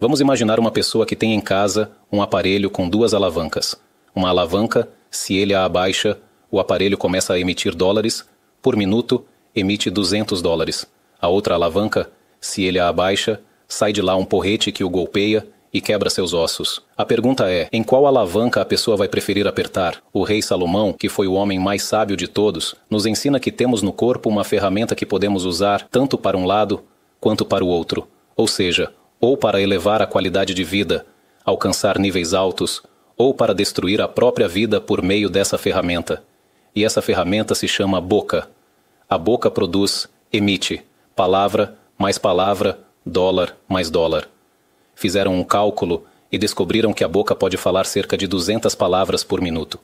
Vamos imaginar uma pessoa que tem em casa um aparelho com duas alavancas. Uma alavanca, se ele a abaixa, o aparelho começa a emitir dólares, por minuto, emite $200. A outra alavanca, se ele a abaixa, sai de lá um porrete que o golpeia e quebra seus ossos. A pergunta é, em qual alavanca a pessoa vai preferir apertar? O rei Salomão, que foi o homem mais sábio de todos, nos ensina que temos no corpo uma ferramenta que podemos usar tanto para um lado quanto para o outro. Ou seja, ou para elevar a qualidade de vida, alcançar níveis altos, ou para destruir a própria vida por meio dessa ferramenta. E essa ferramenta se chama boca. A boca produz, emite, palavra mais palavra, dólar mais dólar. Fizeram um cálculo e descobriram que a boca pode falar cerca de 200 palavras por minuto.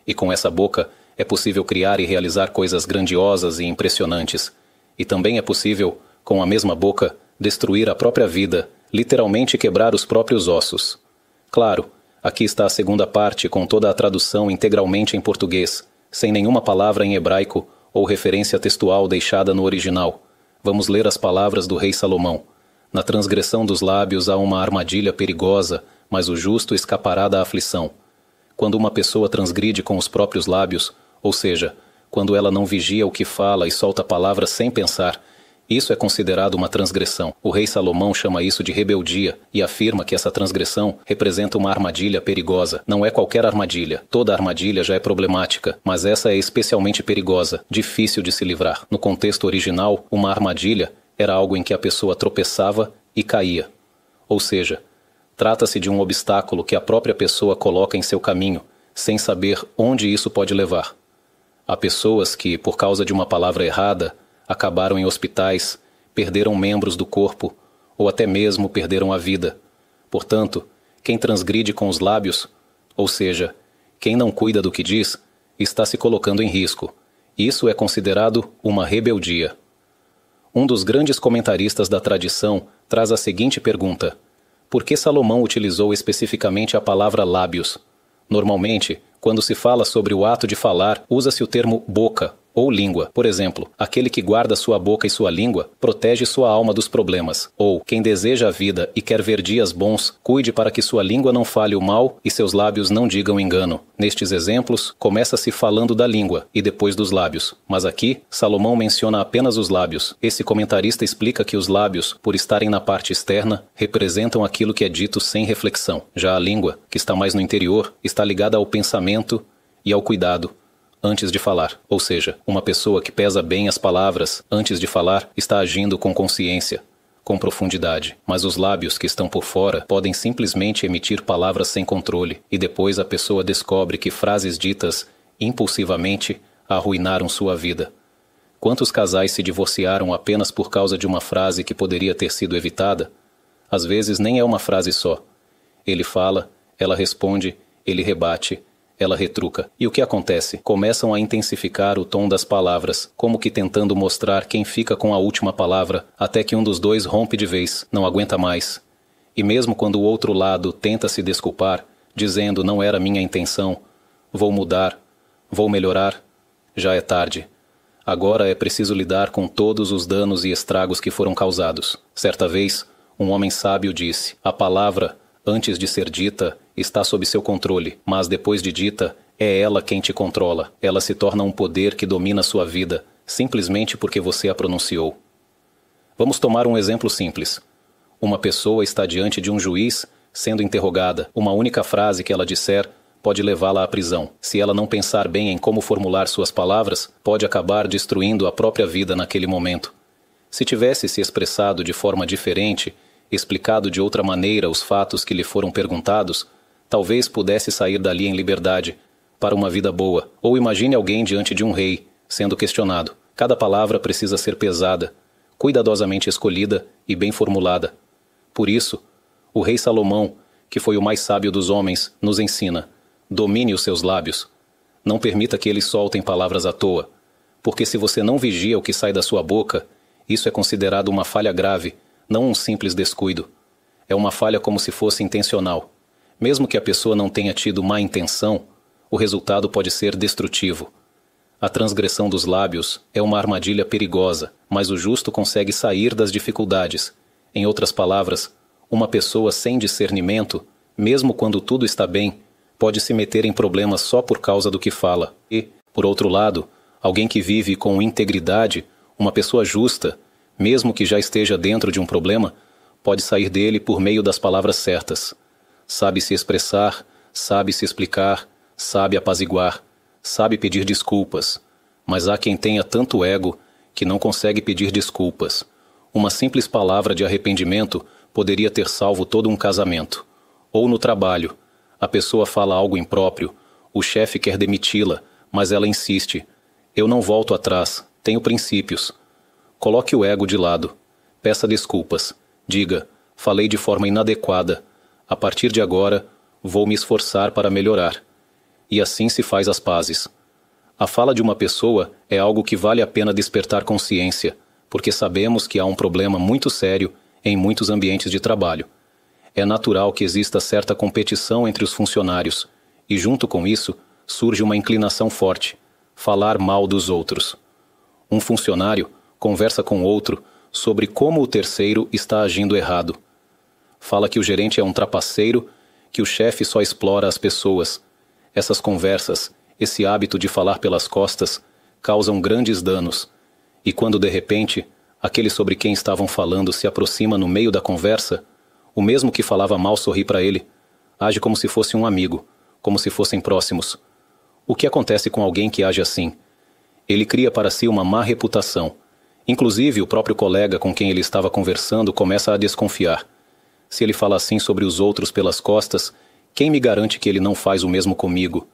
E com essa boca é possível criar e realizar coisas grandiosas e impressionantes. E também é possível, com a mesma boca, destruir a própria vida, literalmente quebrar os próprios ossos. Claro, aqui está a segunda parte com toda a tradução integralmente em português, sem nenhuma palavra em hebraico ou referência textual deixada no original. Vamos ler as palavras do rei Salomão. Na transgressão dos lábios há uma armadilha perigosa, mas o justo escapará da aflição. Quando uma pessoa transgride com os próprios lábios, ou seja, quando ela não vigia o que fala e solta palavras sem pensar, isso é considerado uma transgressão. O rei Salomão chama isso de rebeldia e afirma que essa transgressão representa uma armadilha perigosa. Não é qualquer armadilha. Toda armadilha já é problemática, mas essa é especialmente perigosa, difícil de se livrar. No contexto original, uma armadilha era algo em que a pessoa tropeçava e caía. Ou seja, trata-se de um obstáculo que a própria pessoa coloca em seu caminho, sem saber onde isso pode levar. Há pessoas que, por causa de uma palavra errada, acabaram em hospitais, perderam membros do corpo, ou até mesmo perderam a vida. Portanto, quem transgride com os lábios, ou seja, quem não cuida do que diz, está se colocando em risco. Isso é considerado uma rebeldia. Um dos grandes comentaristas da tradição traz a seguinte pergunta: por que Salomão utilizou especificamente a palavra lábios? Normalmente, quando se fala sobre o ato de falar, usa-se o termo boca ou língua. Por exemplo, aquele que guarda sua boca e sua língua protege sua alma dos problemas. Ou, quem deseja a vida e quer ver dias bons, cuide para que sua língua não fale o mal e seus lábios não digam engano. Nestes exemplos, começa-se falando da língua e depois dos lábios. Mas aqui, Salomão menciona apenas os lábios. Esse comentarista explica que os lábios, por estarem na parte externa, representam aquilo que é dito sem reflexão. Já a língua, que está mais no interior, está ligada ao pensamento e ao cuidado antes de falar. Ou seja, uma pessoa que pesa bem as palavras antes de falar está agindo com consciência, com profundidade. Mas os lábios que estão por fora podem simplesmente emitir palavras sem controle e depois a pessoa descobre que frases ditas impulsivamente arruinaram sua vida. Quantos casais se divorciaram apenas por causa de uma frase que poderia ter sido evitada? Às vezes nem é uma frase só. Ele fala, ela responde, ele rebate, ela retruca. E o que acontece? Começam a intensificar o tom das palavras, como que tentando mostrar quem fica com a última palavra, até que um dos dois rompe de vez, não aguenta mais. E mesmo quando o outro lado tenta se desculpar, dizendo não era minha intenção, vou mudar, vou melhorar, já é tarde. Agora é preciso lidar com todos os danos e estragos que foram causados. Certa vez, um homem sábio disse: a palavra, antes de ser dita, está sob seu controle, mas depois de dita, é ela quem te controla. Ela se torna um poder que domina sua vida, simplesmente porque você a pronunciou. Vamos tomar um exemplo simples. Uma pessoa está diante de um juiz, sendo interrogada. Uma única frase que ela disser pode levá-la à prisão. Se ela não pensar bem em como formular suas palavras, pode acabar destruindo a própria vida naquele momento. Se tivesse se expressado de forma diferente, explicado de outra maneira os fatos que lhe foram perguntados, talvez pudesse sair dali em liberdade, para uma vida boa. Ou imagine alguém diante de um rei, sendo questionado. Cada palavra precisa ser pesada, cuidadosamente escolhida e bem formulada. Por isso, o rei Salomão, que foi o mais sábio dos homens, nos ensina: domine os seus lábios. Não permita que eles soltem palavras à toa, porque se você não vigia o que sai da sua boca, isso é considerado uma falha grave, não um simples descuido. É uma falha como se fosse intencional. Mesmo que a pessoa não tenha tido má intenção, o resultado pode ser destrutivo. A transgressão dos lábios é uma armadilha perigosa, mas o justo consegue sair das dificuldades. Em outras palavras, Uma pessoa sem discernimento, mesmo quando tudo está bem, pode se meter em problemas só por causa do que fala. E, por outro lado, alguém que vive com integridade, uma pessoa justa, mesmo que já esteja dentro de um problema, pode sair dele por meio das palavras certas. Sabe se expressar, sabe se explicar, sabe apaziguar, sabe pedir desculpas. Mas há quem tenha tanto ego que não consegue pedir desculpas. Uma simples palavra de arrependimento poderia ter salvo todo um casamento. Ou no trabalho, a pessoa fala algo impróprio, o chefe quer demiti-la, mas ela insiste. Eu não volto atrás, tenho princípios. Coloque o ego de lado. Peça desculpas. Diga, falei de forma inadequada. A partir de agora, vou me esforçar para melhorar. E assim se faz as pazes. A fala de uma pessoa é algo que vale a pena despertar consciência, porque sabemos que há um problema muito sério em muitos ambientes de trabalho. É natural que exista certa competição entre os funcionários, e junto com isso surge uma inclinação forte: falar mal dos outros. Um funcionário conversa com outro sobre como o terceiro está agindo errado. Fala que o gerente é um trapaceiro, que o chefe só explora as pessoas. Essas conversas, esse hábito de falar pelas costas, causam grandes danos. E quando de repente, aquele sobre quem estavam falando se aproxima no meio da conversa, o mesmo que falava mal sorri para ele, age como se fosse um amigo, como se fossem próximos. O que acontece com alguém que age assim? Ele cria para si uma má reputação. Inclusive, o próprio colega com quem ele estava conversando começa a desconfiar. Se ele fala assim sobre os outros pelas costas, quem me garante que ele não faz o mesmo comigo?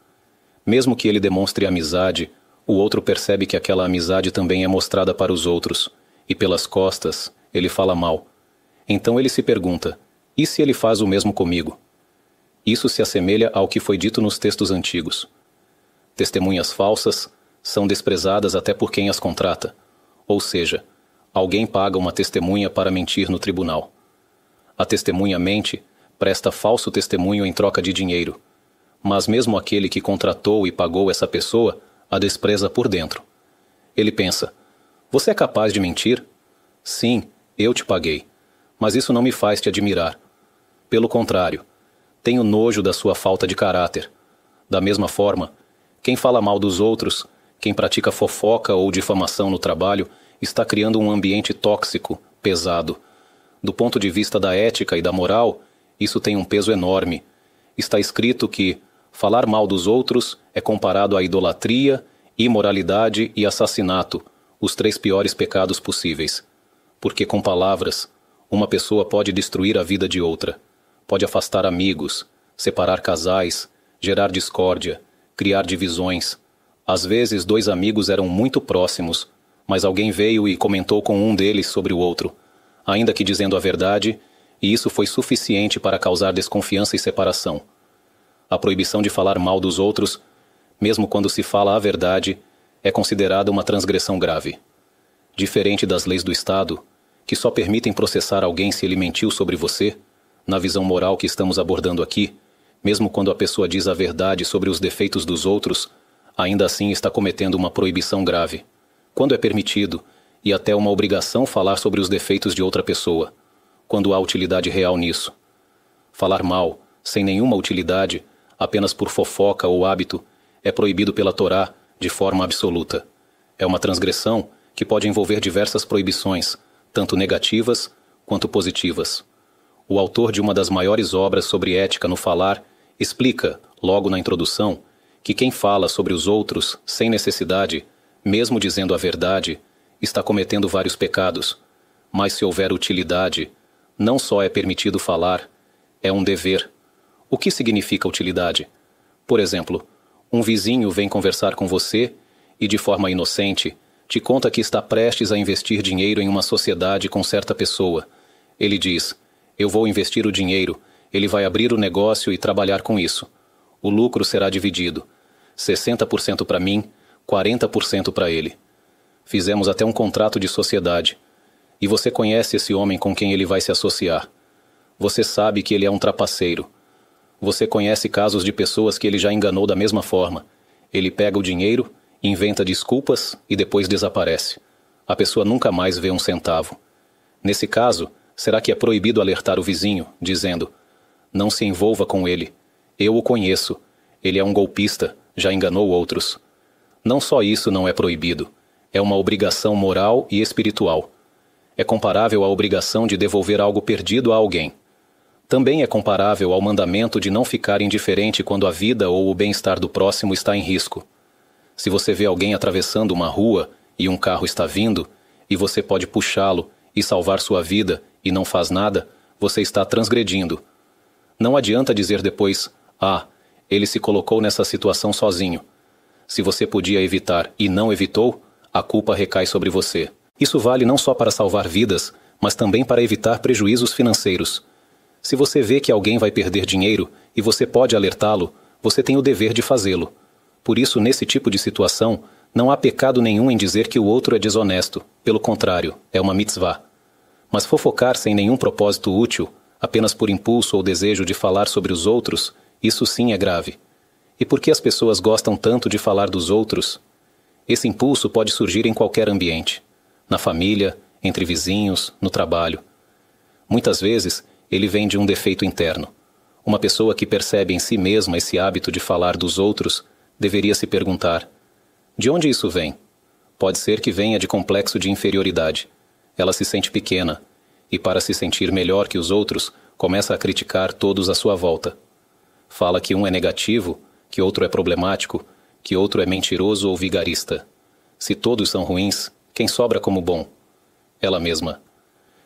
Mesmo que ele demonstre amizade, o outro percebe que aquela amizade também é mostrada para os outros, e pelas costas ele fala mal. Então ele se pergunta, e se ele faz o mesmo comigo? Isso se assemelha ao que foi dito nos textos antigos. Testemunhas falsas são desprezadas até por quem as contrata. Ou seja, alguém paga uma testemunha para mentir no tribunal. A testemunha mente, presta falso testemunho em troca de dinheiro. Mas mesmo aquele que contratou e pagou essa pessoa a despreza por dentro. Ele pensa, você é capaz de mentir? Sim, eu te paguei. Mas isso não me faz te admirar. Pelo contrário, tenho nojo da sua falta de caráter. Da mesma forma, quem fala mal dos outros, quem pratica fofoca ou difamação no trabalho, está criando um ambiente tóxico, pesado. Do ponto de vista da ética e da moral, isso tem um peso enorme. Está escrito que falar mal dos outros é comparado à idolatria, imoralidade e assassinato, os 3 piores pecados possíveis. Porque com palavras, uma pessoa pode destruir a vida de outra. Pode afastar amigos, separar casais, gerar discórdia, criar divisões. Às vezes 2 amigos eram muito próximos, mas alguém veio e comentou com um deles sobre o outro, ainda que dizendo a verdade, e isso foi suficiente para causar desconfiança e separação. A proibição de falar mal dos outros, mesmo quando se fala a verdade, é considerada uma transgressão grave. Diferente das leis do Estado, que só permitem processar alguém se ele mentiu sobre você, na visão moral que estamos abordando aqui, mesmo quando a pessoa diz a verdade sobre os defeitos dos outros, ainda assim está cometendo uma proibição grave. Quando é permitido, e até uma obrigação falar sobre os defeitos de outra pessoa, quando há utilidade real nisso. Falar mal, sem nenhuma utilidade, apenas por fofoca ou hábito, é proibido pela Torá de forma absoluta. É uma transgressão que pode envolver diversas proibições, tanto negativas quanto positivas. O autor de uma das maiores obras sobre ética no falar explica, logo na introdução, que quem fala sobre os outros sem necessidade, mesmo dizendo a verdade, está cometendo vários pecados. Mas se houver utilidade, não só é permitido falar, é um dever. O que significa utilidade? Por exemplo, um vizinho vem conversar com você e, de forma inocente, te conta que está prestes a investir dinheiro em uma sociedade com certa pessoa. Ele diz, eu vou investir o dinheiro, ele vai abrir o negócio e trabalhar com isso. O lucro será dividido. 60% para mim, 40% para ele. Fizemos até um contrato de sociedade. E você conhece esse homem com quem ele vai se associar. Você sabe que ele é um trapaceiro. Você conhece casos de pessoas que ele já enganou da mesma forma. Ele pega o dinheiro, inventa desculpas e depois desaparece. A pessoa nunca mais vê um centavo. Nesse caso, Será que é proibido alertar o vizinho, dizendo: não se envolva com ele, eu o conheço, ele é um golpista, já enganou outros? Não só isso não é proibido, é uma obrigação moral e espiritual. É comparável à obrigação de devolver algo perdido a alguém. Também é comparável ao mandamento de não ficar indiferente quando a vida ou o bem-estar do próximo está em risco. Se você vê alguém atravessando uma rua e um carro está vindo, e você pode puxá-lo e salvar sua vida e não faz nada, você está transgredindo. Não adianta dizer depois: ah, ele se colocou nessa situação sozinho. Se você podia evitar e não evitou, a culpa recai sobre você. Isso vale não só para salvar vidas, mas também para evitar prejuízos financeiros. Se você vê que alguém vai perder dinheiro e você pode alertá-lo, você tem o dever de fazê-lo. Por isso, nesse tipo de situação, não há pecado nenhum em dizer que o outro é desonesto. Pelo contrário, é uma mitzvah. Mas fofocar sem nenhum propósito útil, apenas por impulso ou desejo de falar sobre os outros, isso sim é grave. E por que as pessoas gostam tanto de falar dos outros? Esse impulso pode surgir em qualquer ambiente. Na família, entre vizinhos, no trabalho. Muitas vezes, ele vem de um defeito interno. Uma pessoa que percebe em si mesma esse hábito de falar dos outros deveria se perguntar: de onde isso vem? Pode ser que venha de complexo de inferioridade. Ela se sente pequena, e para se sentir melhor que os outros, começa a criticar todos à sua volta. Fala que um é negativo, que outro é problemático, que outro é mentiroso ou vigarista. Se todos são ruins, quem sobra como bom? Ela mesma.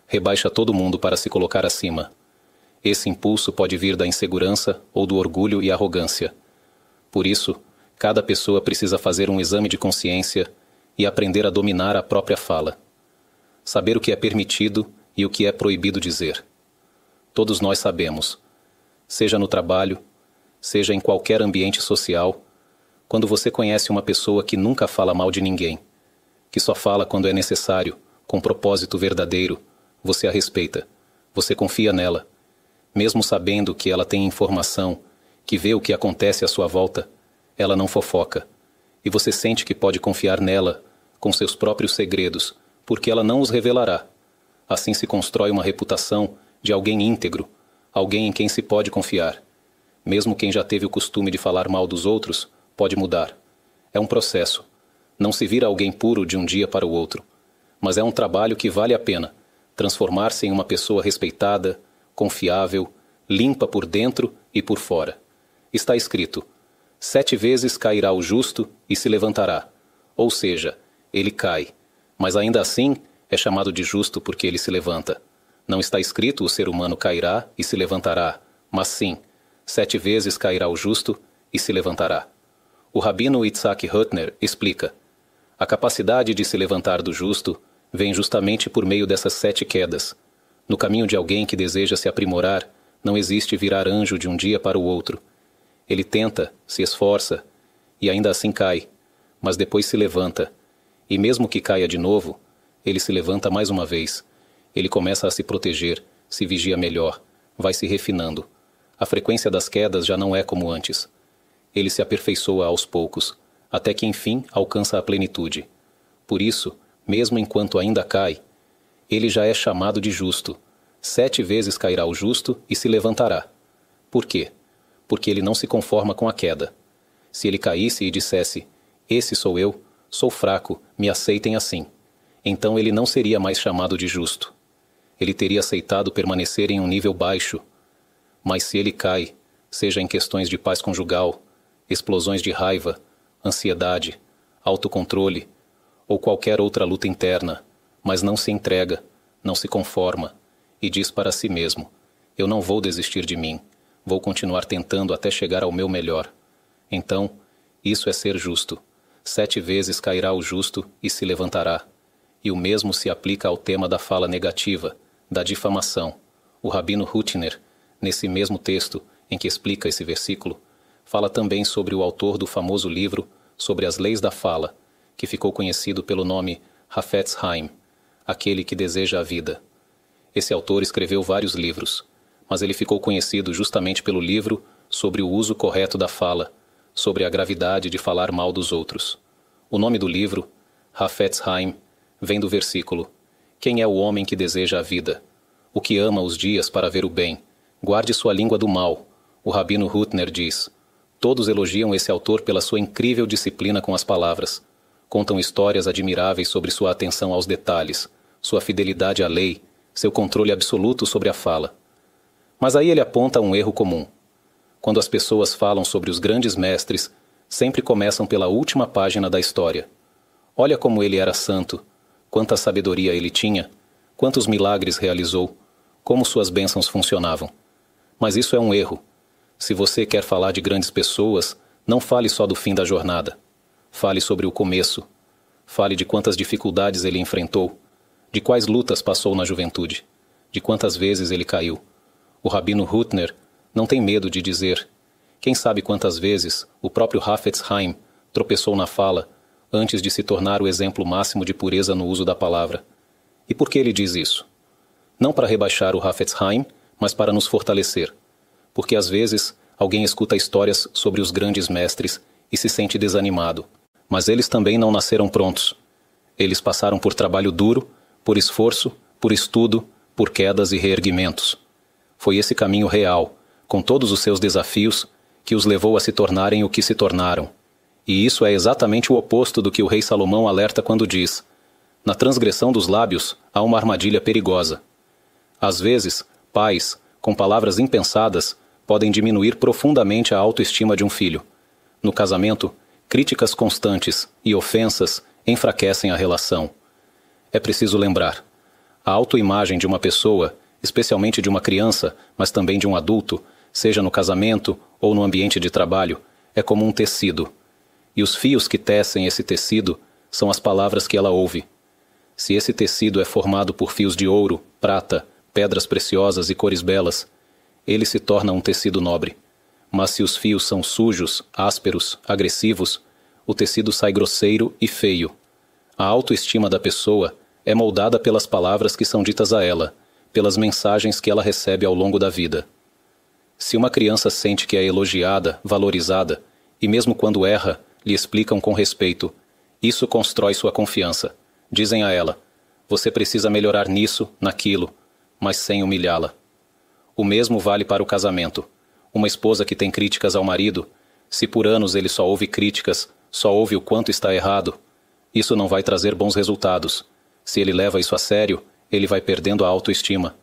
Rebaixa todo mundo para se colocar acima. Esse impulso pode vir da insegurança ou do orgulho e arrogância. Por isso, cada pessoa precisa fazer um exame de consciência e aprender a dominar a própria fala. Saber o que é permitido e o que é proibido dizer. Todos nós sabemos, seja no trabalho, seja em qualquer ambiente social, quando você conhece uma pessoa que nunca fala mal de ninguém, que só fala quando é necessário, com propósito verdadeiro, você a respeita, você confia nela, mesmo sabendo que ela tem informação, que vê o que acontece à sua volta, ela não fofoca, e você sente que pode confiar nela com seus próprios segredos, porque ela não os revelará. Assim se constrói uma reputação de alguém íntegro, alguém em quem se pode confiar. Mesmo quem já teve o costume de falar mal dos outros, pode mudar. É um processo. Não se vira alguém puro de um dia para o outro. Mas é um trabalho que vale a pena. Transformar-se em uma pessoa respeitada, confiável, limpa por dentro e por fora. Está escrito: 7 vezes cairá o justo e se levantará. Ou seja, ele cai. Mas ainda assim é chamado de justo porque ele se levanta. Não está escrito: o ser humano cairá e se levantará. Mas sim, 7 vezes cairá o justo e se levantará. O rabino Yitzhak Hutner explica: a capacidade de se levantar do justo vem justamente por meio dessas 7 quedas. No caminho de alguém que deseja se aprimorar, não existe virar anjo de um dia para o outro. Ele tenta, se esforça, e ainda assim cai, mas depois se levanta. E mesmo que caia de novo, ele se levanta mais uma vez. Ele começa a se proteger, se vigia melhor, vai se refinando. A frequência das quedas já não é como antes. Ele se aperfeiçoa aos poucos, até que enfim alcança a plenitude. Por isso, mesmo enquanto ainda cai, ele já é chamado de justo. 7 vezes cairá o justo e se levantará. Por quê? Porque ele não se conforma com a queda. Se ele caísse e dissesse: esse sou eu, sou fraco, me aceitem assim, então ele não seria mais chamado de justo. Ele teria aceitado permanecer em um nível baixo. Mas se ele cai, seja em questões de paz conjugal, explosões de raiva, ansiedade, autocontrole ou qualquer outra luta interna, mas não se entrega, não se conforma e diz para si mesmo: eu não vou desistir de mim, vou continuar tentando até chegar ao meu melhor. Então, isso é ser justo. 7 vezes cairá o justo e se levantará. E o mesmo se aplica ao tema da fala negativa, da difamação. O rabino Hutner, nesse mesmo texto em que explica esse versículo, fala também sobre o autor do famoso livro sobre as leis da fala, que ficou conhecido pelo nome Hafetz Haim, aquele que deseja a vida. Esse autor escreveu vários livros, mas ele ficou conhecido justamente pelo livro sobre o uso correto da fala, sobre a gravidade de falar mal dos outros. O nome do livro, Hafetz Haim, vem do versículo: quem é o homem que deseja a vida? O que ama os dias para ver o bem, guarde sua língua do mal. O Rabino Hutner diz: todos elogiam esse autor pela sua incrível disciplina com as palavras. Contam histórias admiráveis sobre sua atenção aos detalhes, sua fidelidade à lei, seu controle absoluto sobre a fala. Mas aí ele aponta um erro comum. Quando as pessoas falam sobre os grandes mestres, sempre começam pela última página da história. Olha como ele era santo, quanta sabedoria ele tinha, quantos milagres realizou, como suas bênçãos funcionavam. Mas isso é um erro. Se você quer falar de grandes pessoas, não fale só do fim da jornada. Fale sobre o começo. Fale de quantas dificuldades ele enfrentou, de quais lutas passou na juventude, de quantas vezes ele caiu. O Rabino Hutner não tem medo de dizer: quem sabe quantas vezes o próprio Hafetz Haim tropeçou na fala antes de se tornar o exemplo máximo de pureza no uso da palavra. E por que ele diz isso? Não para rebaixar o Hafetz Haim, mas para nos fortalecer. Porque às vezes alguém escuta histórias sobre os grandes mestres e se sente desanimado. Mas eles também não nasceram prontos. Eles passaram por trabalho duro, por esforço, por estudo, por quedas e reerguimentos. Foi esse caminho real, com todos os seus desafios, que os levou a se tornarem o que se tornaram. E isso é exatamente o oposto do que o rei Salomão alerta quando diz: na transgressão dos lábios há uma armadilha perigosa. Às vezes, pais, com palavras impensadas, podem diminuir profundamente a autoestima de um filho. No casamento, críticas constantes e ofensas enfraquecem a relação. É preciso lembrar: a autoimagem de uma pessoa, especialmente de uma criança, mas também de um adulto, seja no casamento ou no ambiente de trabalho, é como um tecido. E os fios que tecem esse tecido são as palavras que ela ouve. Se esse tecido é formado por fios de ouro, prata, pedras preciosas e cores belas, ele se torna um tecido nobre. Mas se os fios são sujos, ásperos, agressivos, o tecido sai grosseiro e feio. A autoestima da pessoa é moldada pelas palavras que são ditas a ela, pelas mensagens que ela recebe ao longo da vida. Se uma criança sente que é elogiada, valorizada, e mesmo quando erra, lhe explicam com respeito, isso constrói sua confiança. Dizem a ela: você precisa melhorar nisso, naquilo, mas sem humilhá-la. O mesmo vale para o casamento. Uma esposa que tem críticas ao marido, se por anos ele só ouve críticas, só ouve o quanto está errado, isso não vai trazer bons resultados. Se ele leva isso a sério, ele vai perdendo a autoestima,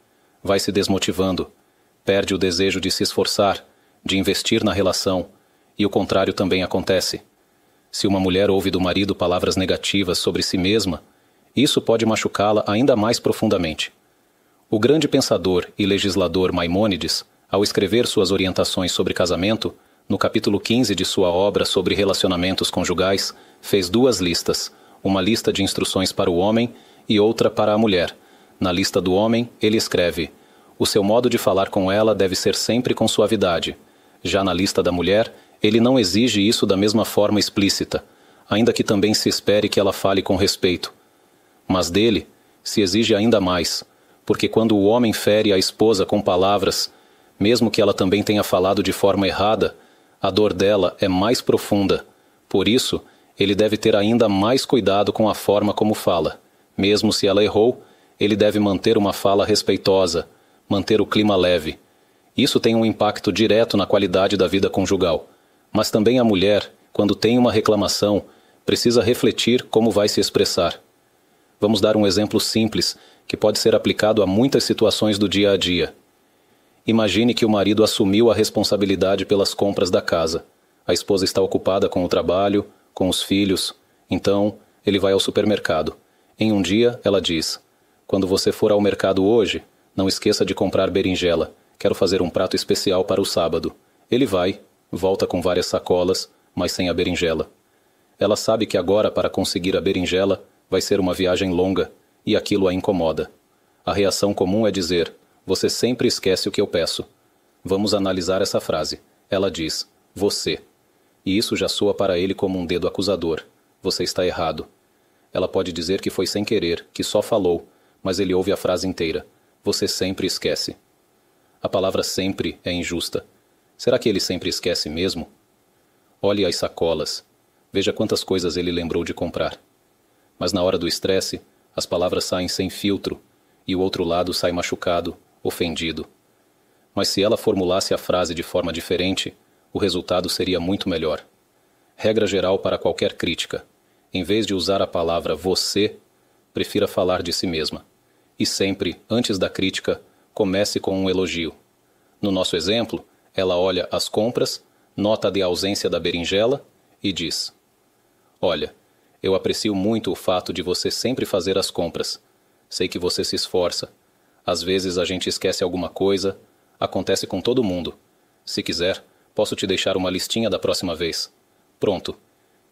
vai se desmotivando, perde o desejo de se esforçar, de investir na relação, e o contrário também acontece. Se uma mulher ouve do marido palavras negativas sobre si mesma, isso pode machucá-la ainda mais profundamente. O grande pensador e legislador Maimônides, ao escrever suas orientações sobre casamento, no capítulo 15 de sua obra sobre relacionamentos conjugais, fez duas listas, uma lista de instruções para o homem e outra para a mulher. Na lista do homem, ele escreve: o seu modo de falar com ela deve ser sempre com suavidade. Já na lista da mulher, ele não exige isso da mesma forma explícita, ainda que também se espere que ela fale com respeito. Mas dele, se exige ainda mais, porque quando o homem fere a esposa com palavras, mesmo que ela também tenha falado de forma errada, a dor dela é mais profunda. Por isso, ele deve ter ainda mais cuidado com a forma como fala. Mesmo se ela errou, ele deve manter uma fala respeitosa, manter o clima leve. Isso tem um impacto direto na qualidade da vida conjugal. Mas também a mulher, quando tem uma reclamação, precisa refletir como vai se expressar. Vamos dar um exemplo simples, que pode ser aplicado a muitas situações do dia a dia. Imagine que o marido assumiu a responsabilidade pelas compras da casa. A esposa está ocupada com o trabalho, com os filhos. Então, ele vai ao supermercado. Em um dia, ela diz: quando você for ao mercado hoje, não esqueça de comprar berinjela. Quero fazer um prato especial para o sábado. Ele vai, volta com várias sacolas, mas sem a berinjela. Ela sabe que agora, para conseguir a berinjela, vai ser uma viagem longa, e aquilo a incomoda. A reação comum é dizer: você sempre esquece o que eu peço. Vamos analisar essa frase. Ela diz: você. E isso já soa para ele como um dedo acusador. Você está errado. Ela pode dizer que foi sem querer, que só falou, mas ele ouve a frase inteira. Você sempre esquece. A palavra sempre é injusta. Será que ele sempre esquece mesmo? Olhe as sacolas. Veja quantas coisas ele lembrou de comprar. Mas na hora do estresse, as palavras saem sem filtro, e o outro lado sai machucado, ofendido. Mas se ela formulasse a frase de forma diferente, o resultado seria muito melhor. Regra geral para qualquer crítica: em vez de usar a palavra você, prefira falar de si mesma. E sempre, antes da crítica, comece com um elogio. No nosso exemplo, ela olha as compras, nota a ausência da berinjela e diz: olha, eu aprecio muito o fato de você sempre fazer as compras. Sei que você se esforça. Às vezes a gente esquece alguma coisa. Acontece com todo mundo. Se quiser, posso te deixar uma listinha da próxima vez. Pronto.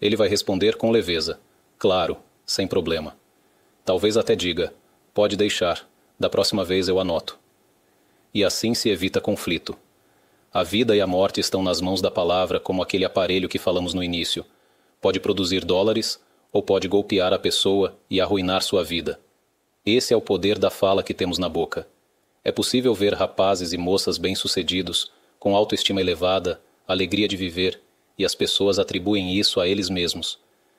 Ele vai responder com leveza. Claro, sem problema. Talvez até diga: pode deixar. Da próxima vez eu anoto. E assim se evita conflito. A vida e a morte estão nas mãos da palavra, como aquele aparelho que falamos no início. Pode produzir dólares ou pode golpear a pessoa e arruinar sua vida. Esse é o poder da fala que temos na boca. É possível ver rapazes e moças bem-sucedidos, com autoestima elevada, alegria de viver, e as pessoas atribuem isso a eles mesmos.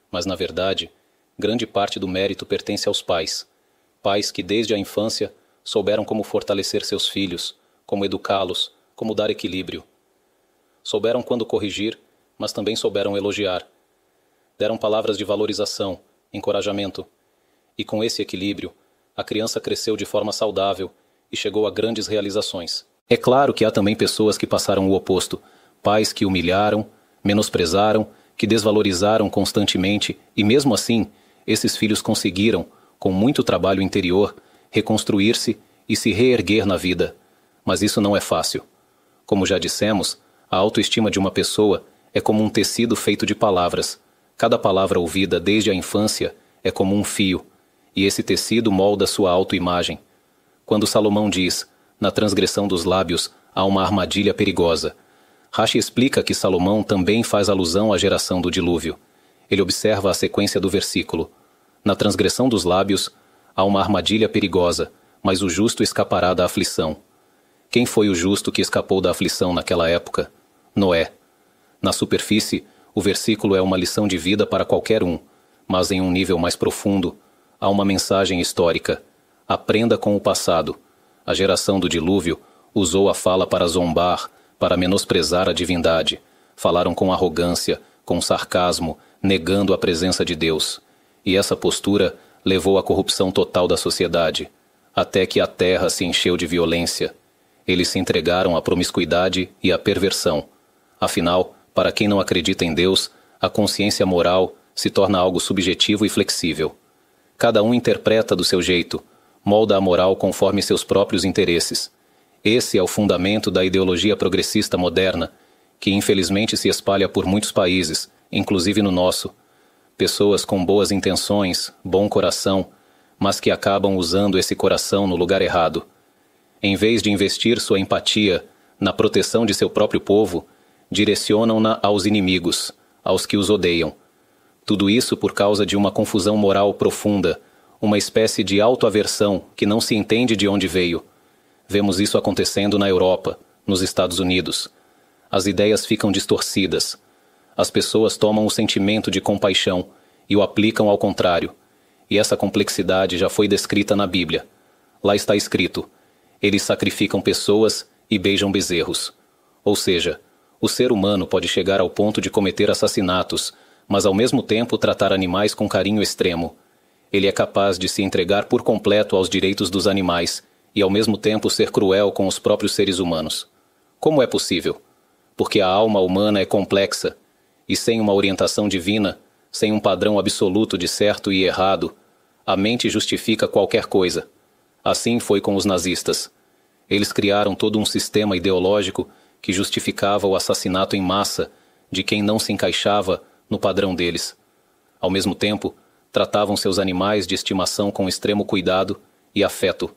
Mas, na verdade, grande parte do mérito pertence aos pais. Pais que, desde a infância, souberam como fortalecer seus filhos, como educá-los, como dar equilíbrio. Souberam quando corrigir, mas também souberam elogiar. Deram palavras de valorização, encorajamento. E com esse equilíbrio, a criança cresceu de forma saudável e chegou a grandes realizações. É claro que há também pessoas que passaram o oposto. Pais que humilharam, menosprezaram, que desvalorizaram constantemente e, mesmo assim, esses filhos conseguiram, com muito trabalho interior, reconstruir-se e se reerguer na vida. Mas isso não é fácil. Como já dissemos, a autoestima de uma pessoa é como um tecido feito de palavras. Cada palavra ouvida desde a infância é como um fio, e esse tecido molda sua autoimagem. Quando Salomão diz: na transgressão dos lábios há uma armadilha perigosa, Rashi explica que Salomão também faz alusão à geração do dilúvio. Ele observa a sequência do versículo: na transgressão dos lábios há uma armadilha perigosa, mas o justo escapará da aflição. Quem foi o justo que escapou da aflição naquela época? Noé. Na superfície, o versículo é uma lição de vida para qualquer um, mas em um nível mais profundo, há uma mensagem histórica. Aprenda com o passado. A geração do dilúvio usou a fala para zombar, para menosprezar a divindade. Falaram com arrogância, com sarcasmo, negando a presença de Deus. E essa postura levou à corrupção total da sociedade, até que a terra se encheu de violência. Eles se entregaram à promiscuidade e à perversão. Afinal, para quem não acredita em Deus, a consciência moral se torna algo subjetivo e flexível. Cada um interpreta do seu jeito, molda a moral conforme seus próprios interesses. Esse é o fundamento da ideologia progressista moderna, que infelizmente se espalha por muitos países, inclusive no nosso. Pessoas com boas intenções, bom coração, mas que acabam usando esse coração no lugar errado. Em vez de investir sua empatia na proteção de seu próprio povo, direcionam-na aos inimigos, aos que os odeiam. Tudo isso por causa de uma confusão moral profunda, uma espécie de autoaversão que não se entende de onde veio. Vemos isso acontecendo na Europa, nos Estados Unidos. As ideias ficam distorcidas. As pessoas tomam o sentimento de compaixão e o aplicam ao contrário. E essa complexidade já foi descrita na Bíblia. Lá está escrito: eles sacrificam pessoas e beijam bezerros. Ou seja, o ser humano pode chegar ao ponto de cometer assassinatos, mas ao mesmo tempo tratar animais com carinho extremo. Ele é capaz de se entregar por completo aos direitos dos animais e ao mesmo tempo ser cruel com os próprios seres humanos. Como é possível? Porque a alma humana é complexa, e sem uma orientação divina, sem um padrão absoluto de certo e errado, a mente justifica qualquer coisa. Assim foi com os nazistas. Eles criaram todo um sistema ideológico que justificava o assassinato em massa de quem não se encaixava no padrão deles. Ao mesmo tempo, tratavam seus animais de estimação com extremo cuidado e afeto.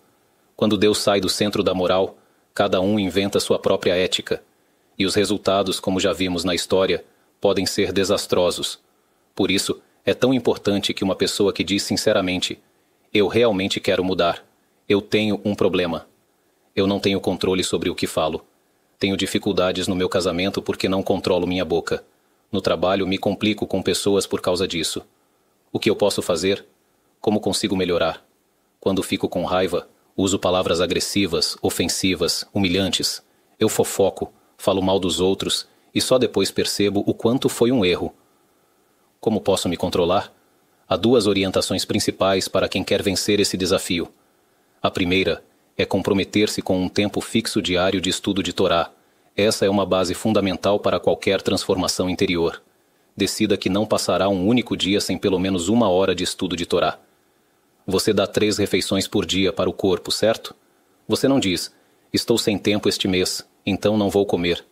Quando Deus sai do centro da moral, cada um inventa sua própria ética. E os resultados, como já vimos na história, podem ser desastrosos. Por isso, é tão importante que uma pessoa que diz sinceramente: eu realmente quero mudar. Eu tenho um problema. Eu não tenho controle sobre o que falo. Tenho dificuldades no meu casamento porque não controlo minha boca. No trabalho, me complico com pessoas por causa disso. O que eu posso fazer? Como consigo melhorar? Quando fico com raiva, Uso palavras agressivas, ofensivas, humilhantes. Eu fofoco, falo mal dos outros e só depois percebo o quanto foi um erro. Como posso me controlar? Há duas orientações principais para quem quer vencer esse desafio. A primeira é comprometer-se com um tempo fixo diário de estudo de Torá. Essa é uma base fundamental para qualquer transformação interior. Decida que não passará um único dia sem pelo menos 1 hora de estudo de Torá. Você dá 3 refeições por dia para o corpo, certo? Você não diz, estou sem tempo este mês, então não vou comer.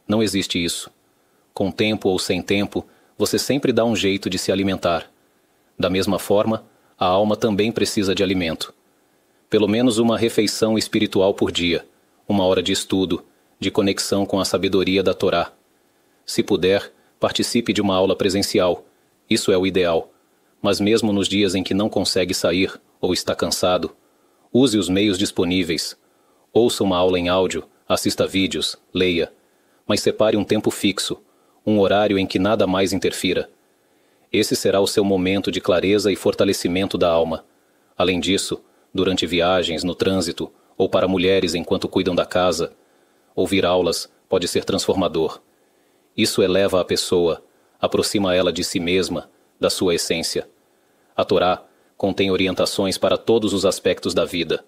Não existe isso. Com tempo ou sem tempo, você sempre dá um jeito de se alimentar. Da mesma forma, a alma também precisa de alimento. Pelo menos uma refeição espiritual por dia, 1 hora de estudo, de conexão com a sabedoria da Torá. Se puder, participe de uma aula presencial. Isso é o ideal. Mas mesmo nos dias em que não consegue sair ou está cansado, use os meios disponíveis. Ouça uma aula em áudio, assista vídeos, leia. Mas separe um tempo fixo, um horário em que nada mais interfira. Esse será o seu momento de clareza e fortalecimento da alma. Além disso, durante viagens, no trânsito, ou para mulheres enquanto cuidam da casa, ouvir aulas pode ser transformador. Isso eleva a pessoa, aproxima ela de si mesma, da sua essência. A Torá contém orientações para todos os aspectos da vida.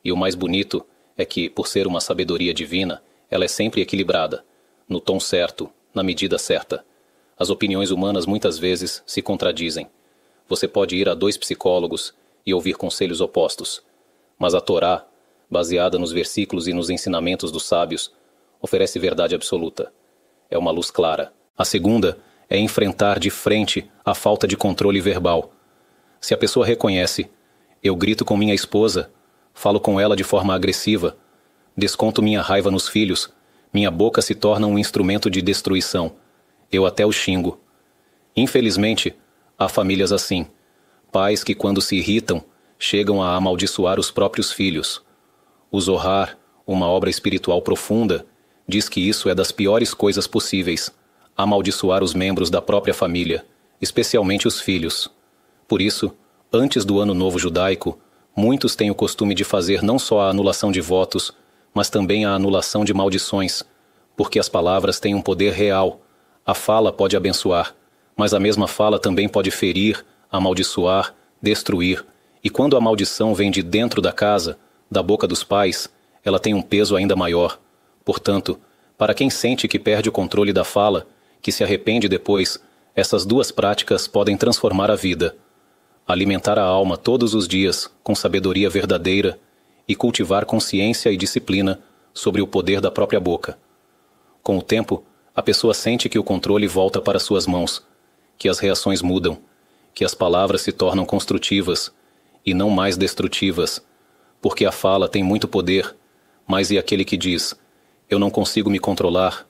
E o mais bonito é que, por ser uma sabedoria divina, ela é sempre equilibrada, no tom certo, na medida certa. As opiniões humanas muitas vezes se contradizem. Você pode ir a 2 psicólogos e ouvir conselhos opostos. Mas a Torá, baseada nos versículos e nos ensinamentos dos sábios, oferece verdade absoluta. É uma luz clara. A segunda é enfrentar de frente a falta de controle verbal. Se a pessoa reconhece, eu grito com minha esposa, falo com ela de forma agressiva, desconto minha raiva nos filhos, minha boca se torna um instrumento de destruição. Eu até o xingo. Infelizmente, há famílias assim. Pais que, quando se irritam, chegam a amaldiçoar os próprios filhos. O Zohar, uma obra espiritual profunda, diz que isso é das piores coisas possíveis, amaldiçoar os membros da própria família, especialmente os filhos. Por isso, antes do Ano Novo Judaico, muitos têm o costume de fazer não só a anulação de votos, mas também a anulação de maldições, porque as palavras têm um poder real. A fala pode abençoar, mas a mesma fala também pode ferir, amaldiçoar, destruir. E quando a maldição vem de dentro da casa, da boca dos pais, ela tem um peso ainda maior. Portanto, para quem sente que perde o controle da fala, que se arrepende depois, essas 2 práticas podem transformar a vida. Alimentar a alma todos os dias com sabedoria verdadeira e cultivar consciência e disciplina sobre o poder da própria boca. Com o tempo, a pessoa sente que o controle volta para suas mãos, que as reações mudam, que as palavras se tornam construtivas e não mais destrutivas, porque a fala tem muito poder. Mas e aquele que diz, eu não consigo me controlar,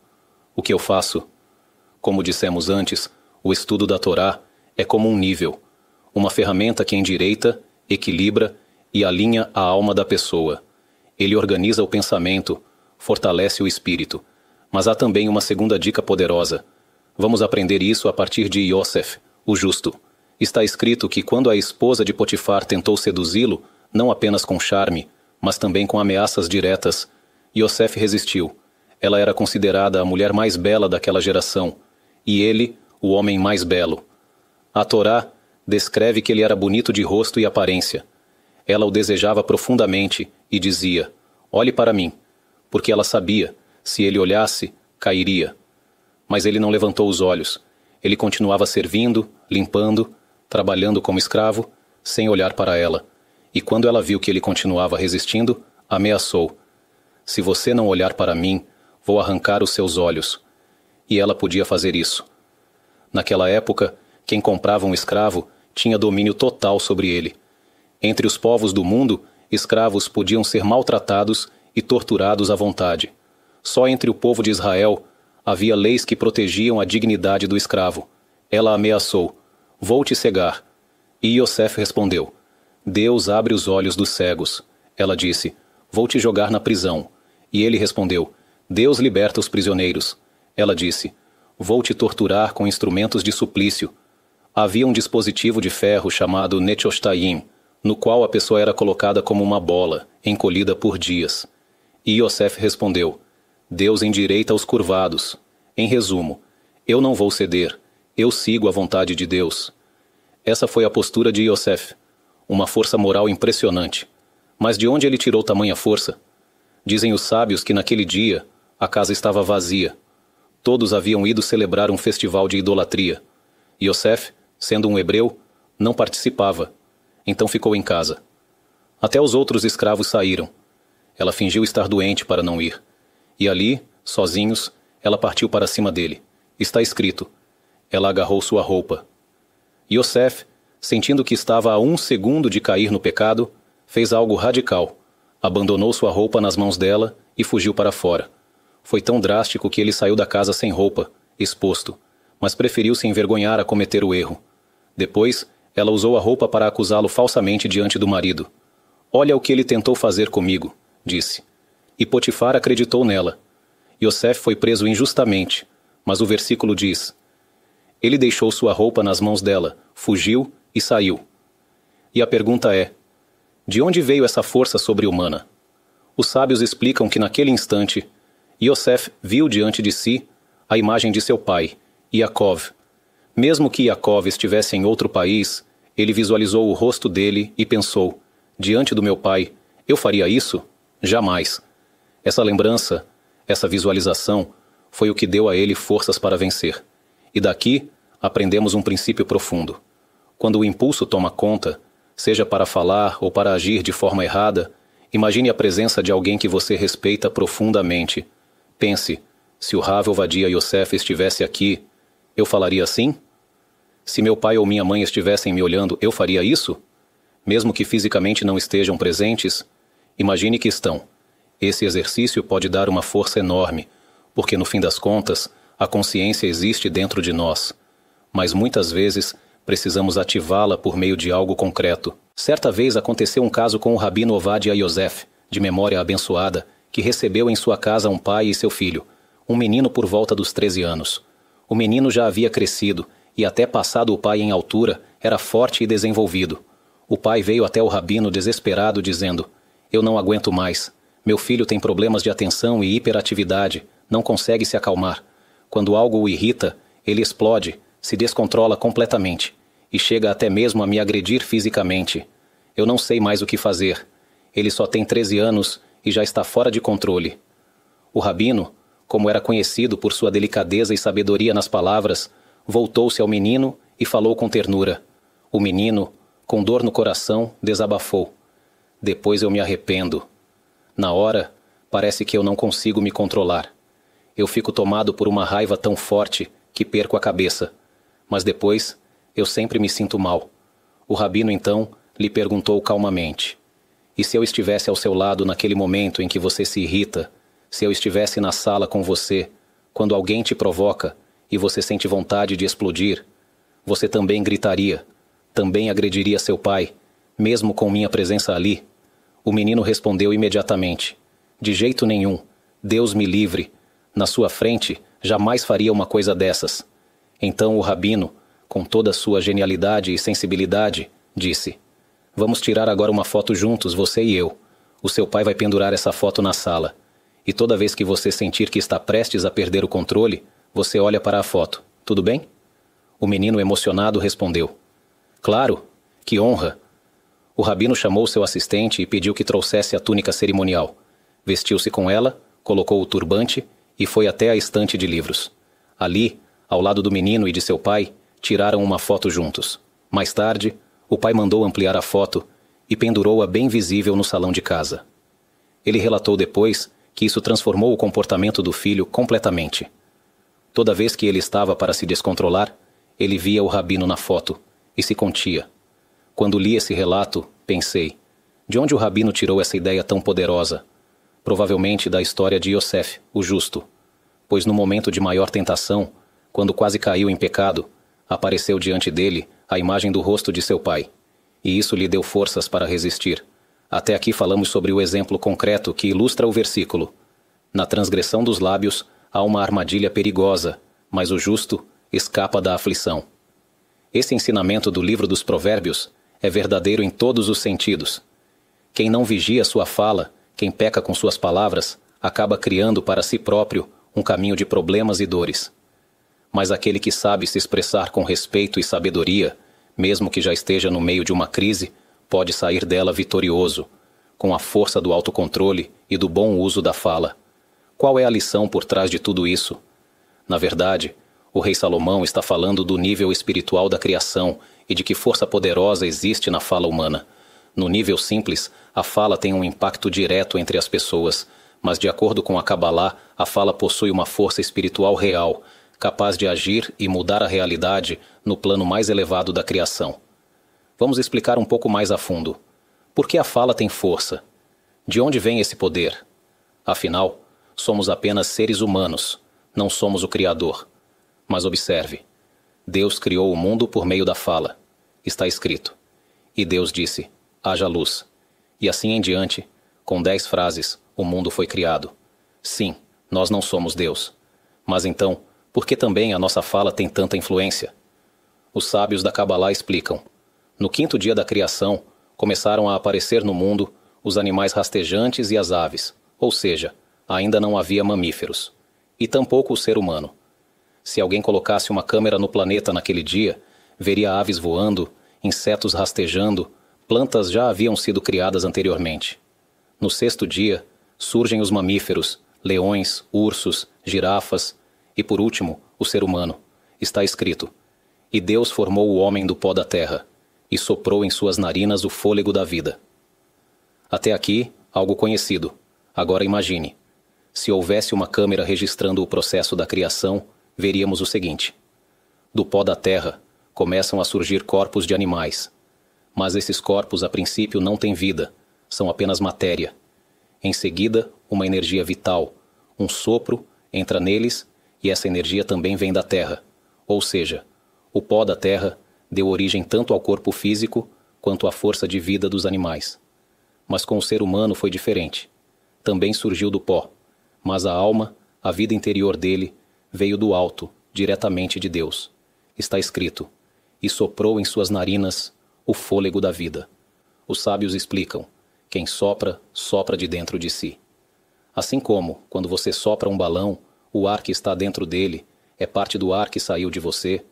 o que eu faço? Como dissemos antes, o estudo da Torá é como um nível, uma ferramenta que endireita, equilibra e alinha a alma da pessoa. Ele organiza o pensamento, fortalece o espírito. Mas há também uma segunda dica poderosa. Vamos aprender isso a partir de Yosef, o justo. Está escrito que quando a esposa de Potifar tentou seduzi-lo, não apenas com charme, mas também com ameaças diretas, Yosef resistiu. Ela era considerada a mulher mais bela daquela geração, e ele, o homem mais belo. A Torá descreve que ele era bonito de rosto e aparência. Ela o desejava profundamente e dizia, olhe para mim, porque ela sabia, se ele olhasse, cairia. Mas ele não levantou os olhos. Ele continuava servindo, limpando, trabalhando como escravo, sem olhar para ela. E quando ela viu que ele continuava resistindo, ameaçou. Se você não olhar para mim, vou arrancar os seus olhos. E ela podia fazer isso. Naquela época, quem comprava um escravo tinha domínio total sobre ele. Entre os povos do mundo, escravos podiam ser maltratados e torturados à vontade. Só entre o povo de Israel havia leis que protegiam a dignidade do escravo. Ela ameaçou, vou te cegar. E Yosef respondeu, Deus abre os olhos dos cegos. Ela disse, vou te jogar na prisão. E ele respondeu, Deus liberta os prisioneiros. Ela disse, vou te torturar com instrumentos de suplício. Havia um dispositivo de ferro chamado Nechostayim, no qual a pessoa era colocada como uma bola, encolhida por dias. E Iosef respondeu: Deus endireita os curvados. Em resumo, eu não vou ceder, eu sigo a vontade de Deus. Essa foi a postura de Iosef, uma força moral impressionante. Mas de onde ele tirou tamanha força? Dizem os sábios que naquele dia a casa estava vazia. Todos haviam ido celebrar um festival de idolatria. Iosef, sendo um hebreu, não participava, então ficou em casa. Até os outros escravos saíram. Ela fingiu estar doente para não ir. E ali, sozinhos, ela partiu para cima dele. Está escrito: ela agarrou sua roupa. Iosef, sentindo que estava a 1 segundo de cair no pecado, fez algo radical. Abandonou sua roupa nas mãos dela e fugiu para fora. Foi tão drástico que ele saiu da casa sem roupa, exposto, mas preferiu se envergonhar a cometer o erro. Depois, ela usou a roupa para acusá-lo falsamente diante do marido. Olha o que ele tentou fazer comigo, disse. E Potifar acreditou nela. Iosef foi preso injustamente, mas o versículo diz: ele deixou sua roupa nas mãos dela, fugiu e saiu. E a pergunta é: de onde veio essa força sobre-humana? Os sábios explicam que naquele instante, Iosef viu diante de si a imagem de seu pai, Iacov. Mesmo que Iacov estivesse em outro país, ele visualizou o rosto dele e pensou: diante do meu pai, eu faria isso? Jamais. Essa lembrança, essa visualização, foi o que deu a ele forças para vencer. E daqui, aprendemos um princípio profundo. Quando o impulso toma conta, seja para falar ou para agir de forma errada, imagine a presença de alguém que você respeita profundamente. Pense: se o Rav Ovadia Yosef estivesse aqui, eu falaria assim? Se meu pai ou minha mãe estivessem me olhando, eu faria isso? Mesmo que fisicamente não estejam presentes, imagine que estão. Esse exercício pode dar uma força enorme, porque no fim das contas, a consciência existe dentro de nós. Mas muitas vezes, precisamos ativá-la por meio de algo concreto. Certa vez aconteceu um caso com o Rabino Ovadia Yosef, de memória abençoada, que recebeu em sua casa um pai e seu filho, um menino por volta dos 13 anos. O menino já havia crescido, e até passado o pai em altura, era forte e desenvolvido. O pai veio até o rabino desesperado, dizendo: eu não aguento mais. Meu filho tem problemas de atenção e hiperatividade, não consegue se acalmar. Quando algo o irrita, ele explode, se descontrola completamente, e chega até mesmo a me agredir fisicamente. Eu não sei mais o que fazer. Ele só tem 13 anos e já está fora de controle. O rabino, como era conhecido por sua delicadeza e sabedoria nas palavras, voltou-se ao menino e falou com ternura. O menino, com dor no coração, desabafou: depois eu me arrependo. Na hora, parece que eu não consigo me controlar. Eu fico tomado por uma raiva tão forte que perco a cabeça. Mas depois, eu sempre me sinto mal. O rabino, então, lhe perguntou calmamente: e se eu estivesse ao seu lado naquele momento em que você se irrita? Se eu estivesse na sala com você, quando alguém te provoca e você sente vontade de explodir, você também gritaria, também agrediria seu pai, mesmo com minha presença ali? O menino respondeu imediatamente: de jeito nenhum, Deus me livre. Na sua frente, jamais faria uma coisa dessas. Então o rabino, com toda a sua genialidade e sensibilidade, disse: vamos tirar agora uma foto juntos, você e eu. O seu pai vai pendurar essa foto na sala. E toda vez que você sentir que está prestes a perder o controle, você olha para a foto. Tudo bem? O menino emocionado respondeu: claro, que honra. O rabino chamou seu assistente e pediu que trouxesse a túnica cerimonial. Vestiu-se com ela, colocou o turbante e foi até a estante de livros. Ali, ao lado do menino e de seu pai, tiraram uma foto juntos. Mais tarde, o pai mandou ampliar a foto e pendurou-a bem visível no salão de casa. Ele relatou depois que isso transformou o comportamento do filho completamente. Toda vez que ele estava para se descontrolar, ele via o rabino na foto e se contia. Quando li esse relato, pensei: de onde o rabino tirou essa ideia tão poderosa? Provavelmente da história de Yosef, o justo, pois no momento de maior tentação, quando quase caiu em pecado, apareceu diante dele a imagem do rosto de seu pai, e isso lhe deu forças para resistir. Até aqui falamos sobre o exemplo concreto que ilustra o versículo. Na transgressão dos lábios há uma armadilha perigosa, mas o justo escapa da aflição. Esse ensinamento do livro dos Provérbios é verdadeiro em todos os sentidos. Quem não vigia sua fala, quem peca com suas palavras, acaba criando para si próprio um caminho de problemas e dores. Mas aquele que sabe se expressar com respeito e sabedoria, mesmo que já esteja no meio de uma crise, pode sair dela vitorioso, com a força do autocontrole e do bom uso da fala. Qual é a lição por trás de tudo isso? Na verdade, o rei Salomão está falando do nível espiritual da criação e de que força poderosa existe na fala humana. No nível simples, a fala tem um impacto direto entre as pessoas, mas de acordo com a Cabalá, a fala possui uma força espiritual real, capaz de agir e mudar a realidade no plano mais elevado da criação. Vamos explicar um pouco mais a fundo. Por que a fala tem força? De onde vem esse poder? Afinal, somos apenas seres humanos, não somos o Criador. Mas observe, Deus criou o mundo por meio da fala. Está escrito. E Deus disse, haja luz. E assim em diante, com 10 frases, o mundo foi criado. Sim, nós não somos Deus. Mas então, por que também a nossa fala tem tanta influência? Os sábios da Cabalá explicam. No 5º dia da criação, começaram a aparecer no mundo os animais rastejantes e as aves, ou seja, ainda não havia mamíferos. E tampouco o ser humano. Se alguém colocasse uma câmera no planeta naquele dia, veria aves voando, insetos rastejando, plantas já haviam sido criadas anteriormente. No 6º dia, surgem os mamíferos, leões, ursos, girafas e, por último, o ser humano. Está escrito, e Deus formou o homem do pó da terra, e soprou em suas narinas o fôlego da vida. Até aqui, algo conhecido. Agora imagine. Se houvesse uma câmera registrando o processo da criação, veríamos o seguinte. Do pó da terra, começam a surgir corpos de animais. Mas esses corpos, a princípio, não têm vida, são apenas matéria. Em seguida, uma energia vital, um sopro, entra neles e essa energia também vem da terra. Ou seja, o pó da terra deu origem tanto ao corpo físico quanto à força de vida dos animais. Mas com o ser humano foi diferente. Também surgiu do pó, mas a alma, a vida interior dele, veio do alto, diretamente de Deus. Está escrito, e soprou em suas narinas o fôlego da vida. Os sábios explicam, quem sopra, sopra de dentro de si. Assim como, quando você sopra um balão, o ar que está dentro dele é parte do ar que saiu de você,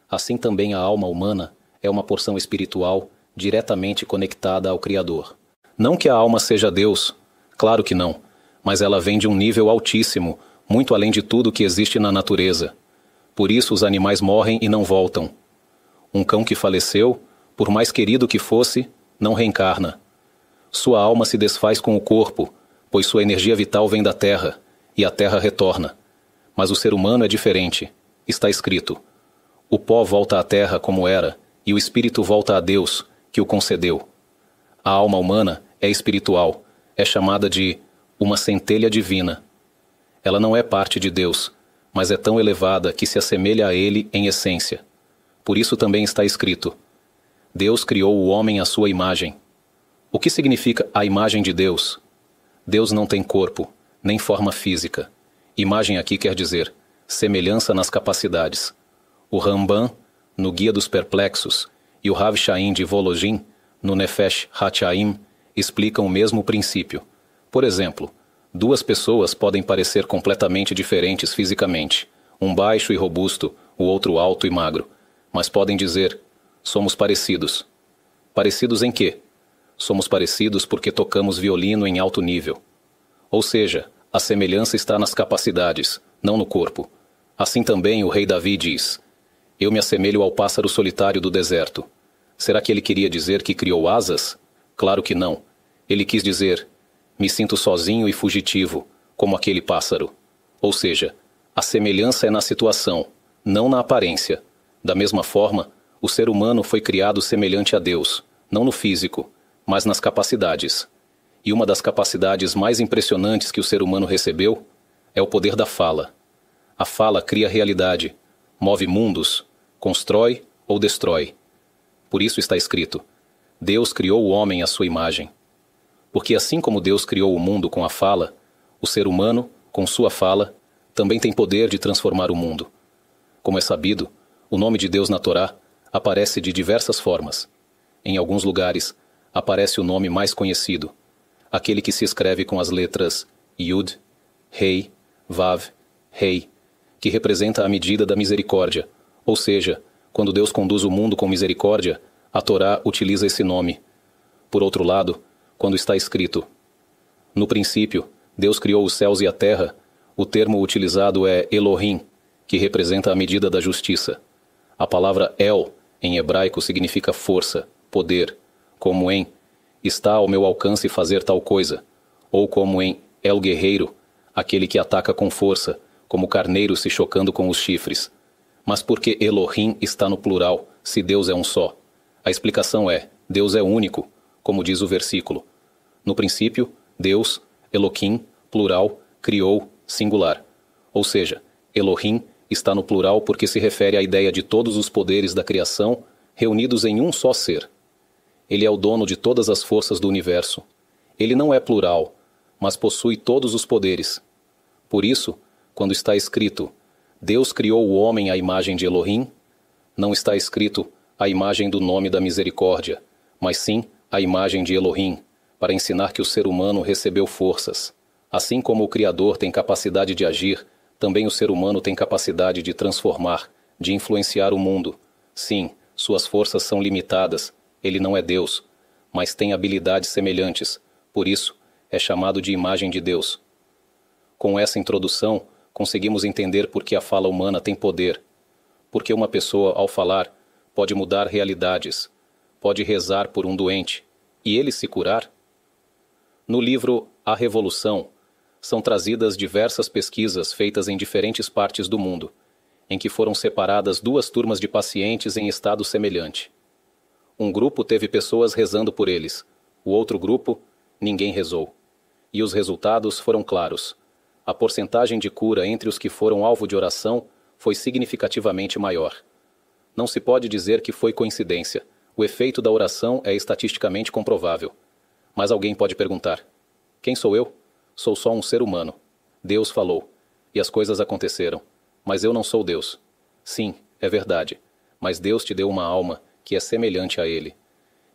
assim também a alma humana é uma porção espiritual diretamente conectada ao Criador. Não que a alma seja Deus, claro que não, mas ela vem de um nível altíssimo, muito além de tudo que existe na natureza. Por isso os animais morrem e não voltam. Um cão que faleceu, por mais querido que fosse, não reencarna. Sua alma se desfaz com o corpo, pois sua energia vital vem da terra, e a terra retorna. Mas o ser humano é diferente. Está escrito, o pó volta à terra como era, e o espírito volta a Deus, que o concedeu. A alma humana é espiritual, é chamada de uma centelha divina. Ela não é parte de Deus, mas é tão elevada que se assemelha a ele em essência. Por isso também está escrito, Deus criou o homem à sua imagem. O que significa a imagem de Deus? Deus não tem corpo, nem forma física. Imagem aqui quer dizer semelhança nas capacidades. O Ramban, no Guia dos Perplexos, e o Rav Chaim de Volojin, no Nefesh HaChaim, explicam o mesmo princípio. Por exemplo, 2 pessoas podem parecer completamente diferentes fisicamente, um baixo e robusto, o outro alto e magro, mas podem dizer, somos parecidos. Parecidos em quê? Somos parecidos porque tocamos violino em alto nível. Ou seja, a semelhança está nas capacidades, não no corpo. Assim também o rei Davi diz, eu me assemelho ao pássaro solitário do deserto. Será que ele queria dizer que criou asas? Claro que não. Ele quis dizer, me sinto sozinho e fugitivo, como aquele pássaro. Ou seja, a semelhança é na situação, não na aparência. Da mesma forma, o ser humano foi criado semelhante a Deus, não no físico, mas nas capacidades. E uma das capacidades mais impressionantes que o ser humano recebeu é o poder da fala. A fala cria realidade, move mundos, constrói ou destrói. Por isso está escrito, Deus criou o homem à sua imagem. Porque assim como Deus criou o mundo com a fala, o ser humano, com sua fala, também tem poder de transformar o mundo. Como é sabido, o nome de Deus na Torá aparece de diversas formas. Em alguns lugares, aparece o nome mais conhecido, aquele que se escreve com as letras Yud, Rei, Vav, Rei, que representa a medida da misericórdia, ou seja, quando Deus conduz o mundo com misericórdia, a Torá utiliza esse nome. Por outro lado, quando está escrito: no princípio, Deus criou os céus e a terra, o termo utilizado é Elohim, que representa a medida da justiça. A palavra El, em hebraico, significa força, poder, como em está ao meu alcance fazer tal coisa, ou como em El Guerreiro, aquele que ataca com força, como carneiro se chocando com os chifres. Mas por que Elohim está no plural, se Deus é um só? A explicação é: Deus é único, como diz o versículo. No princípio, Deus, Elohim, plural, criou, singular. Ou seja, Elohim está no plural porque se refere à ideia de todos os poderes da criação reunidos em um só ser. Ele é o dono de todas as forças do universo. Ele não é plural, mas possui todos os poderes. Por isso, quando está escrito Deus criou o homem à imagem de Elohim, não está escrito a imagem do nome da misericórdia, mas sim a imagem de Elohim, para ensinar que o ser humano recebeu forças. Assim como o Criador tem capacidade de agir, também o ser humano tem capacidade de transformar, de influenciar o mundo. Sim, suas forças são limitadas, ele não é Deus, mas tem habilidades semelhantes, por isso é chamado de imagem de Deus. Com essa introdução, conseguimos entender por que a fala humana tem poder. Porque uma pessoa, ao falar, pode mudar realidades, pode rezar por um doente, e ele se curar? No livro A Revolução, são trazidas diversas pesquisas feitas em diferentes partes do mundo, em que foram separadas duas turmas de pacientes em estado semelhante. Um grupo teve pessoas rezando por eles, o outro grupo, ninguém rezou. E os resultados foram claros. A porcentagem de cura entre os que foram alvo de oração foi significativamente maior. Não se pode dizer que foi coincidência. O efeito da oração é estatisticamente comprovável. Mas alguém pode perguntar: quem sou eu? Sou só um ser humano. Deus falou, e as coisas aconteceram. Mas eu não sou Deus. Sim, é verdade. Mas Deus te deu uma alma que é semelhante a Ele.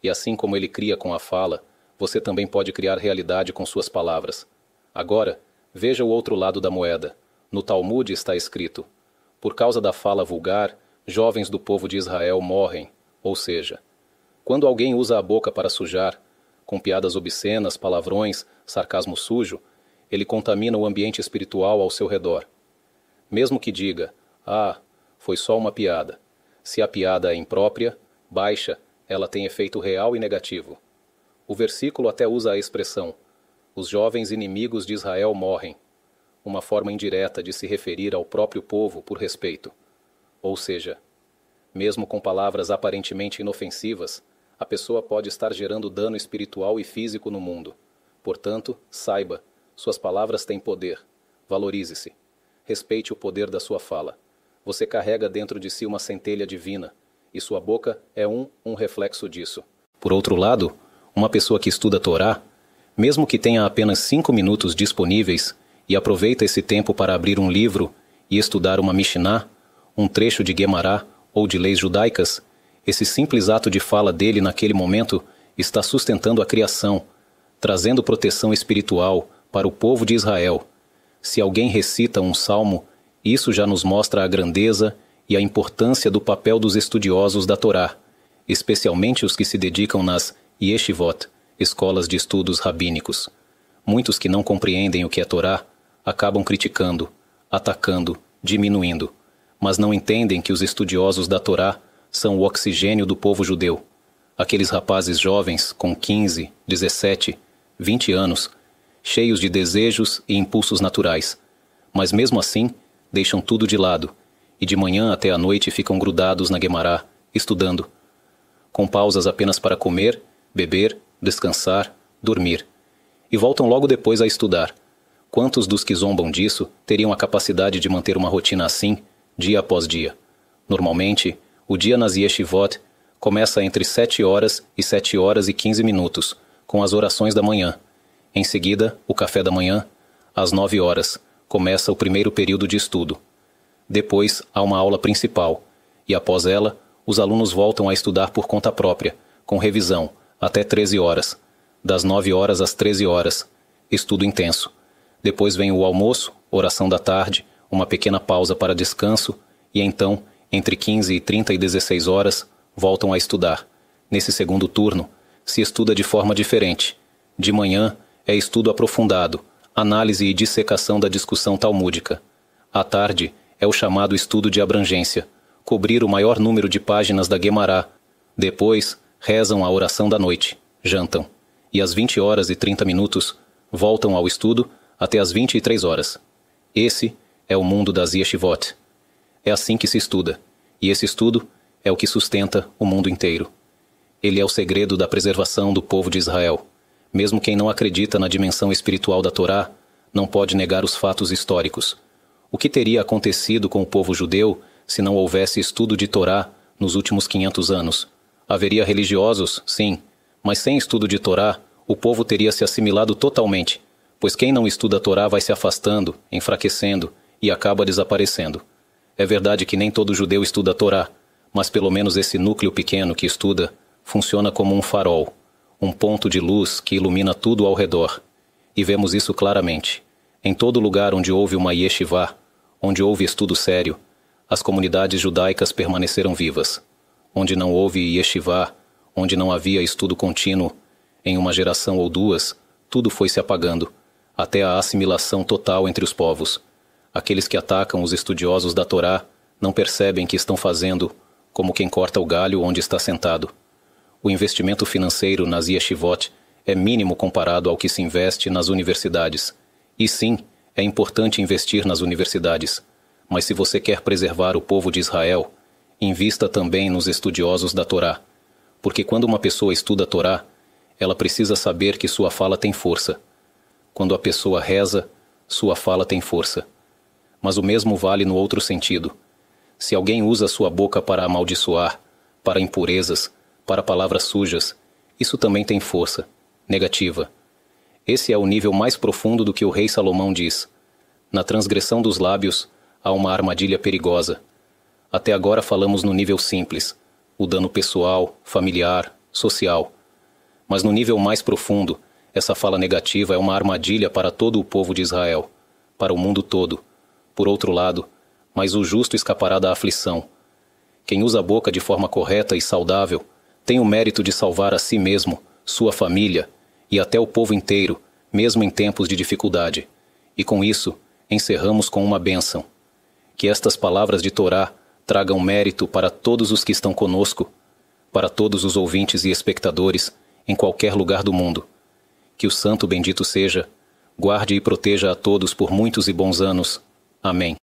E assim como Ele cria com a fala, você também pode criar realidade com suas palavras. Agora, veja o outro lado da moeda. No Talmud está escrito: por causa da fala vulgar, jovens do povo de Israel morrem. Ou seja, quando alguém usa a boca para sujar, com piadas obscenas, palavrões, sarcasmo sujo, ele contamina o ambiente espiritual ao seu redor. Mesmo que diga: ah, foi só uma piada. Se a piada é imprópria, baixa, ela tem efeito real e negativo. O versículo até usa a expressão: os jovens inimigos de Israel morrem, uma forma indireta de se referir ao próprio povo por respeito. Ou seja, mesmo com palavras aparentemente inofensivas, a pessoa pode estar gerando dano espiritual e físico no mundo. Portanto, saiba, suas palavras têm poder. Valorize-se. Respeite o poder da sua fala. Você carrega dentro de si uma centelha divina, e sua boca é um reflexo disso. Por outro lado, uma pessoa que estuda a Torá, mesmo que tenha apenas 5 minutos disponíveis e aproveita esse tempo para abrir um livro e estudar uma Mishnah, um trecho de Guemará ou de leis judaicas, esse simples ato de fala dele naquele momento está sustentando a criação, trazendo proteção espiritual para o povo de Israel. Se alguém recita um salmo, isso já nos mostra a grandeza e a importância do papel dos estudiosos da Torá, especialmente os que se dedicam nas yeshivot, escolas de estudos rabínicos. Muitos que não compreendem o que é Torá acabam criticando, atacando, diminuindo, mas não entendem que os estudiosos da Torá são o oxigênio do povo judeu. Aqueles rapazes jovens com 15, 17, 20 anos, cheios de desejos e impulsos naturais, mas mesmo assim deixam tudo de lado e de manhã até à noite ficam grudados na Guemará, estudando, com pausas apenas para comer, beber, descansar, dormir, e voltam logo depois a estudar. Quantos dos que zombam disso teriam a capacidade de manter uma rotina assim, dia após dia? Normalmente, o dia nas yeshivot começa entre 7 horas e 7 horas e 15 minutos, com as orações da manhã. Em seguida, o café da manhã, às 9 horas, começa o primeiro período de estudo. Depois, há uma aula principal, e após ela, os alunos voltam a estudar por conta própria, com revisão, até 13 horas. Das 9 horas às 13 horas, estudo intenso. Depois vem o almoço, oração da tarde, uma pequena pausa para descanso e então, entre 15h30 e 16 horas, voltam a estudar. Nesse segundo turno, se estuda de forma diferente. De manhã, é estudo aprofundado, análise e dissecação da discussão talmúdica. À tarde, é o chamado estudo de abrangência, cobrir o maior número de páginas da Guemará. Depois, rezam a oração da noite, jantam. E às 20 horas e 30 minutos, voltam ao estudo até às 23 horas. Esse é o mundo das yeshivot. É assim que se estuda, e esse estudo é o que sustenta o mundo inteiro. Ele é o segredo da preservação do povo de Israel. Mesmo quem não acredita na dimensão espiritual da Torá, não pode negar os fatos históricos. O que teria acontecido com o povo judeu se não houvesse estudo de Torá nos últimos 500 anos? Haveria religiosos, sim, mas sem estudo de Torá, o povo teria se assimilado totalmente, pois quem não estuda a Torá vai se afastando, enfraquecendo e acaba desaparecendo. É verdade que nem todo judeu estuda a Torá, mas pelo menos esse núcleo pequeno que estuda funciona como um farol, um ponto de luz que ilumina tudo ao redor. E vemos isso claramente. Em todo lugar onde houve uma yeshivá, onde houve estudo sério, as comunidades judaicas permaneceram vivas. Onde não houve yeshivá, onde não havia estudo contínuo, em uma geração ou duas, tudo foi se apagando, até a assimilação total entre os povos. Aqueles que atacam os estudiosos da Torá não percebem que estão fazendo como quem corta o galho onde está sentado. O investimento financeiro nas yeshivot é mínimo comparado ao que se investe nas universidades. E sim, é importante investir nas universidades, mas se você quer preservar o povo de Israel, invista também nos estudiosos da Torá. Porque quando uma pessoa estuda a Torá, ela precisa saber que sua fala tem força. Quando a pessoa reza, sua fala tem força. Mas o mesmo vale no outro sentido. Se alguém usa sua boca para amaldiçoar, para impurezas, para palavras sujas, isso também tem força, negativa. Esse é o nível mais profundo do que o rei Salomão diz. Na transgressão dos lábios, há uma armadilha perigosa. Até agora falamos no nível simples, o dano pessoal, familiar, social. Mas no nível mais profundo, essa fala negativa é uma armadilha para todo o povo de Israel, para o mundo todo. Por outro lado, mas o justo escapará da aflição. Quem usa a boca de forma correta e saudável tem o mérito de salvar a si mesmo, sua família e até o povo inteiro, mesmo em tempos de dificuldade. E com isso, encerramos com uma bênção. Que estas palavras de Torá tragam mérito para todos os que estão conosco, para todos os ouvintes e espectadores em qualquer lugar do mundo. Que o Santo bendito seja, guarde e proteja a todos por muitos e bons anos. Amém.